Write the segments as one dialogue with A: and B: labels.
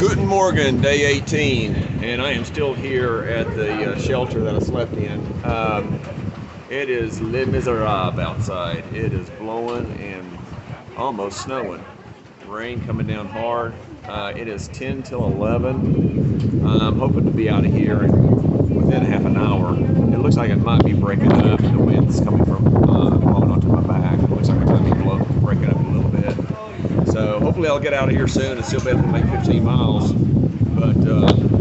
A: Guten Morgen, day 18, and I am still here at the shelter that I slept in. It is Les Miserables outside. It is blowing and almost snowing. Rain coming down hard. It is 10 till 11. I'm hoping to be out of here within half an hour. It looks like it might be breaking up. The wind's coming from blowing onto my back. It looks like it might be breaking up a little bit. So hopefully I'll get out of here soon and still be able to make 15 miles. But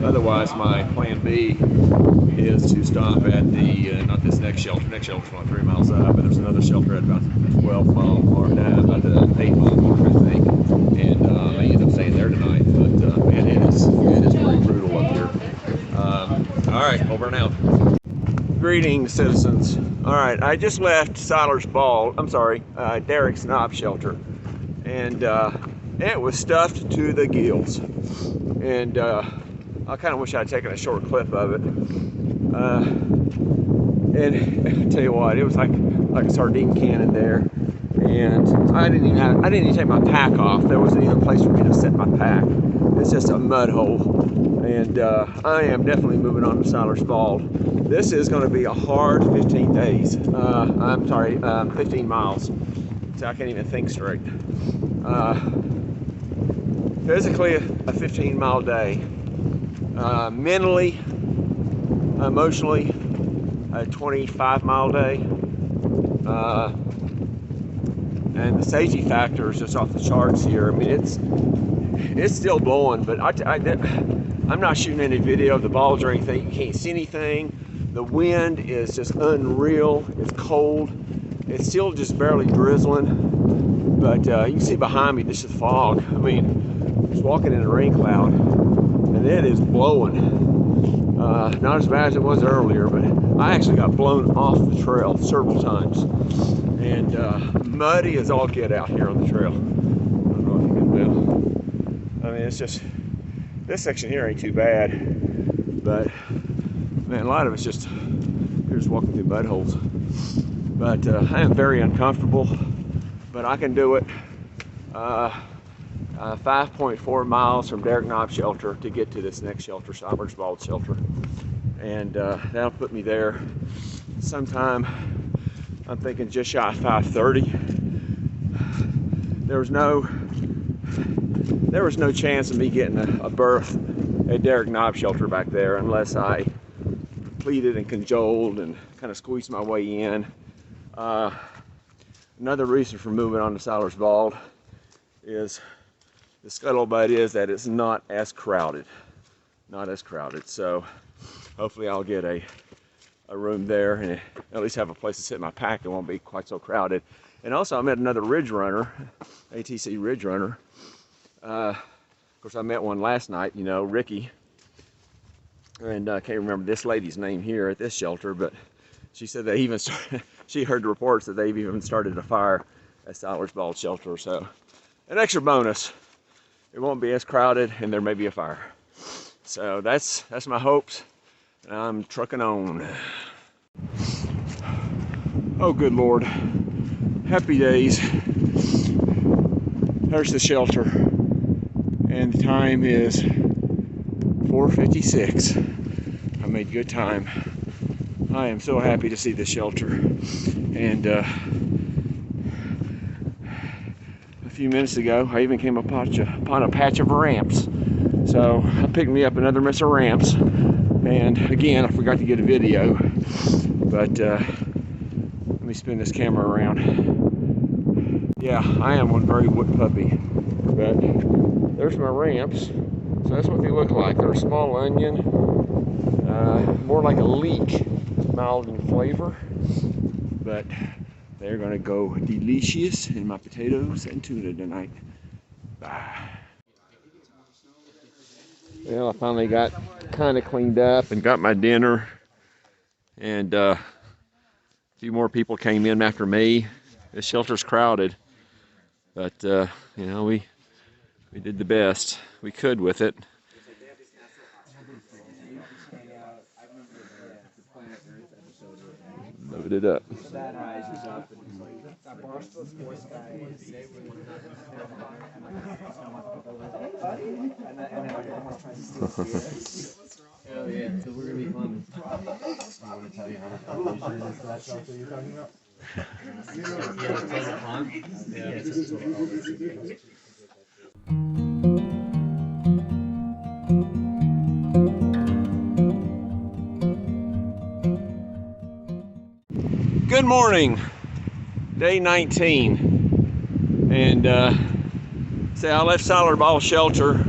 A: otherwise, my plan B is to stop at the, not this next shelter. Next shelter's about 3 miles up, but there's another shelter at about 12 mile mark, about the 8 mile mark, I think. And I may end up staying there tonight. But man, it is pretty brutal up here. All right, over and out. Greetings, citizens. All right, I just left Derek's Knob Shelter. And it was stuffed to the gills, and I kind of wish I'd taken a short clip of it. And I tell you what, it was like a sardine can in there, and I didn't even take my pack off. There wasn't even a place for me to set my pack. It's just a mud hole, and I am definitely moving on to Silers Bald. This is going to be a hard 15 days. 15 miles. So I can't even think straight. Physically a 15-mile day, mentally, emotionally a 25-mile day, and the safety factor is just off the charts here. I mean, it's still blowing, but I'm not shooting any video of the balls or anything. You can't see anything. The wind is just unreal. It's cold. It's still just barely drizzling, but you can see behind me this is fog. I mean, just walking in a rain cloud, and it is blowing. Not as bad as it was earlier, but I actually got blown off the trail several times, and muddy as all get out here on the trail. I don't know if you can tell. I mean, it's just, this section here ain't too bad, but man, a lot of it's just, you're just walking through mud holes. But I am very uncomfortable, but I can do it. 5.4 miles from Derek Knob Shelter to get to this next shelter, Silers Bald Shelter. And that'll put me there sometime, I'm thinking just shy of 5:30. There was no chance of me getting a berth at Derek Knob Shelter back there unless I pleaded and cajoled and kind of squeezed my way in. Another reason for moving on to Silers Bald is the scuttlebutt is that it's not as crowded. So hopefully I'll get a room there and at least have a place to sit my pack. It won't be quite so crowded. And also I met another ridge runner, ATC ridge runner. Of course I met one last night, you know, Ricky. And I can't remember this lady's name here at this shelter, but she said they even started, she heard the reports that they've even started a fire at Silers Bald Shelter. So an extra bonus. It won't be as crowded and there may be a fire. So that's my hopes. And I'm trucking on. Oh, good Lord. Happy days. There's the shelter. And the time is 4:56. I made good time. I am so happy to see the shelter. And a few minutes ago, I even came upon a patch of ramps. So I picked me up another mess of ramps. And again, I forgot to get a video. But let me spin this camera around. Yeah, I am one very wood puppy. But there's my ramps. So that's what they look like. They're a small onion, more like a leek, mild in flavor, but they're gonna go delicious in my potatoes and tuna tonight. Well, I finally got kind of cleaned up and got my dinner, and a few more people came in after me. This shelter's crowded, but you know, we did the best we could with it. Load it up.
B: Oh yeah, so we're gonna be climbing. I want to tell you how much elevation it is to that shelter you're talking about. Yeah, total climb. Yeah, it's just total elevation.
A: Good morning, day 19, and say I left Silers Bald Shelter.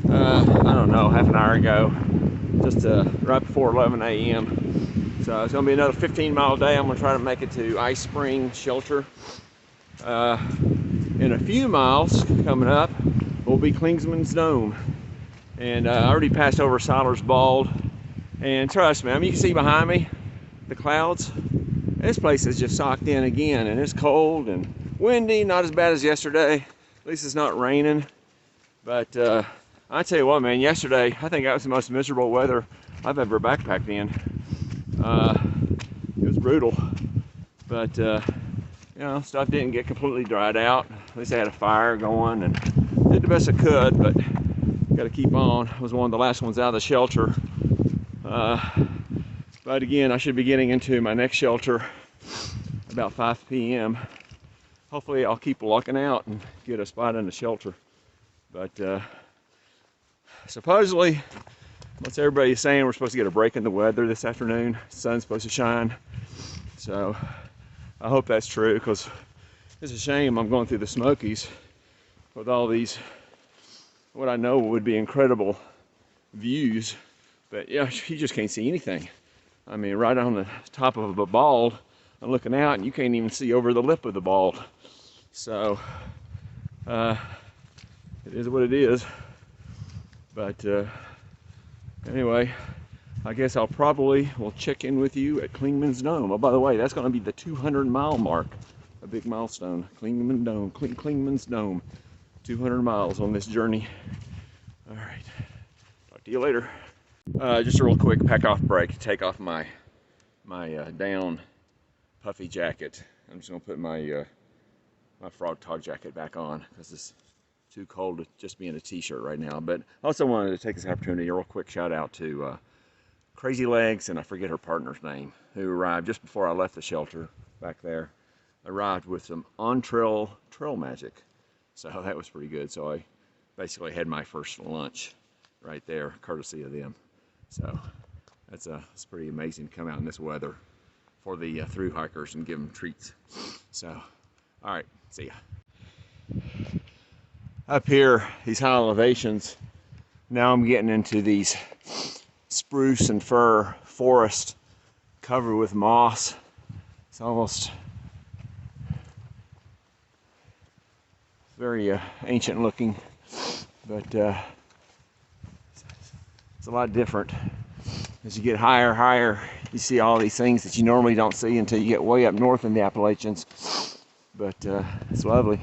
A: I don't know, half an hour ago, just right before 11 a.m. So it's gonna be another 15-mile day. I'm gonna try to make it to Icewater Spring Shelter. In a few miles coming up will be Clingmans Dome, and I already passed over Silers Bald, and trust me, I mean, you can see behind me the clouds. This place is just socked in again, and it's cold and windy, not as bad as yesterday. At least it's not raining. But I tell you what, man, yesterday I think that was the most miserable weather I've ever backpacked in. It was brutal, but you know, stuff didn't get completely dried out. At least I had a fire going and did the best I could, but got to keep on. I was one of the last ones out of the shelter. But again, I should be getting into my next shelter about 5 p.m. Hopefully I'll keep looking out and get a spot in the shelter. But supposedly, what's everybody saying, we're supposed to get a break in the weather this afternoon. The sun's supposed to shine. So I hope that's true, because it's a shame I'm going through the Smokies with all these, what I know would be incredible views. But yeah, you just can't see anything. I mean, right on the top of a bald, I'm looking out and you can't even see over the lip of the bald. So, it is what it is. But anyway, I guess I'll probably will check in with you at Clingmans Dome. Oh, by the way, that's going to be the 200-mile mark, a big milestone. Clingmans Dome, 200 miles on this journey. All right, talk to you later. Just a real quick pack-off break to take off my down puffy jacket. I'm just gonna put my my frog tog jacket back on because it's too cold to just be in a t-shirt right now. But I also wanted to take this opportunity, a real quick shout out to Crazy Legs, and I forget her partner's name, who arrived just before I left the shelter back there. Arrived with some on-trail trail magic, so that was pretty good. So I basically had my first lunch right there, courtesy of them. So it's pretty amazing to come out in this weather for the thru-hikers and give them treats. So, all right, see ya. Up here, these high elevations, now I'm getting into these spruce and fir forest covered with moss. It's almost very ancient looking, but it's a lot different. As you get higher, you see all these things that you normally don't see until you get way up north in the Appalachians. But it's lovely.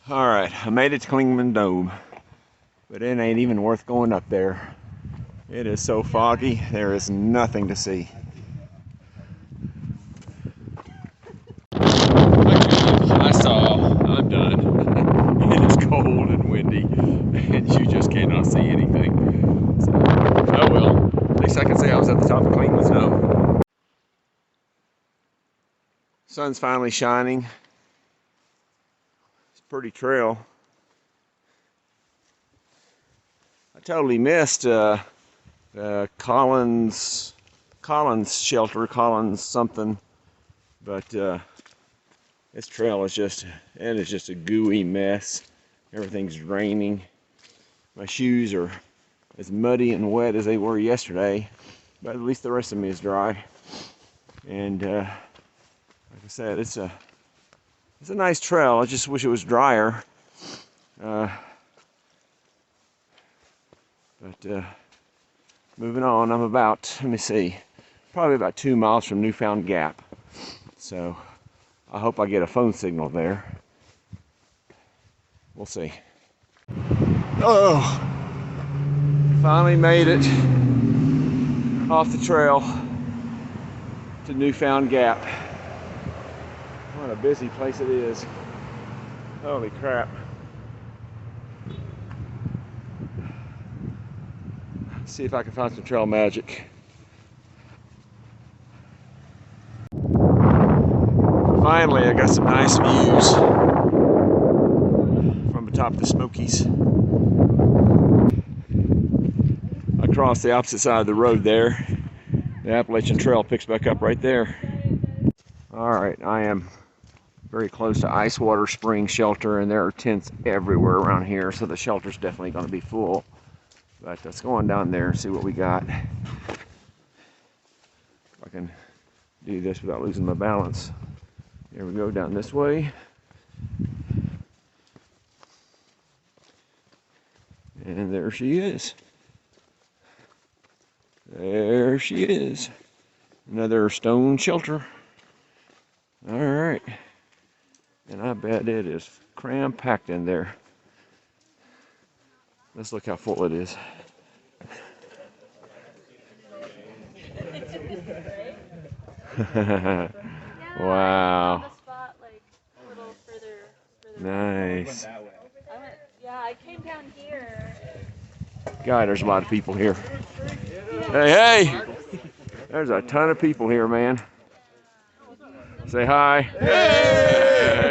A: All right, I made it to Clingmans Dome, but it ain't even worth going up there. It is so foggy, there is nothing to see. I saw, I'm done. It is cold and windy, and you just cannot see anything. So, oh well, at least I can say I was at the top of Clingmans Dome. Sun's finally shining. It's a pretty trail. I totally missed Collins Shelter, Collins something, but this trail is just a gooey mess. Everything's raining. My shoes are as muddy and wet as they were yesterday, but at least the rest of me is dry. And like I said, it's a nice trail. I just wish it was drier. But moving on, I'm about, let me see, probably about 2 miles from Newfound Gap. So I hope I get a phone signal there. We'll see. Oh, finally made it off the trail to Newfound Gap. What a busy place it is. Holy crap. Let's see if I can find some trail magic. Finally, I got some nice views from the top of the Smokies. I crossed the opposite side of the road there. The Appalachian Trail picks back up right there. Alright, I am very close to Icewater Spring Shelter, and there are tents everywhere around here, so the shelter's definitely going to be full. But let's go on down there and see what we got. If I can do this without losing my balance. Here we go, down this way. And there she is. There she is. Another stone shelter. Alright. And I bet it is cram-packed in there. Let's look how full it is. Wow. Nice.
C: I came down here.
A: God, there's a lot of people here. Hey, hey! There's a ton of people here, man. Say hi. Hey!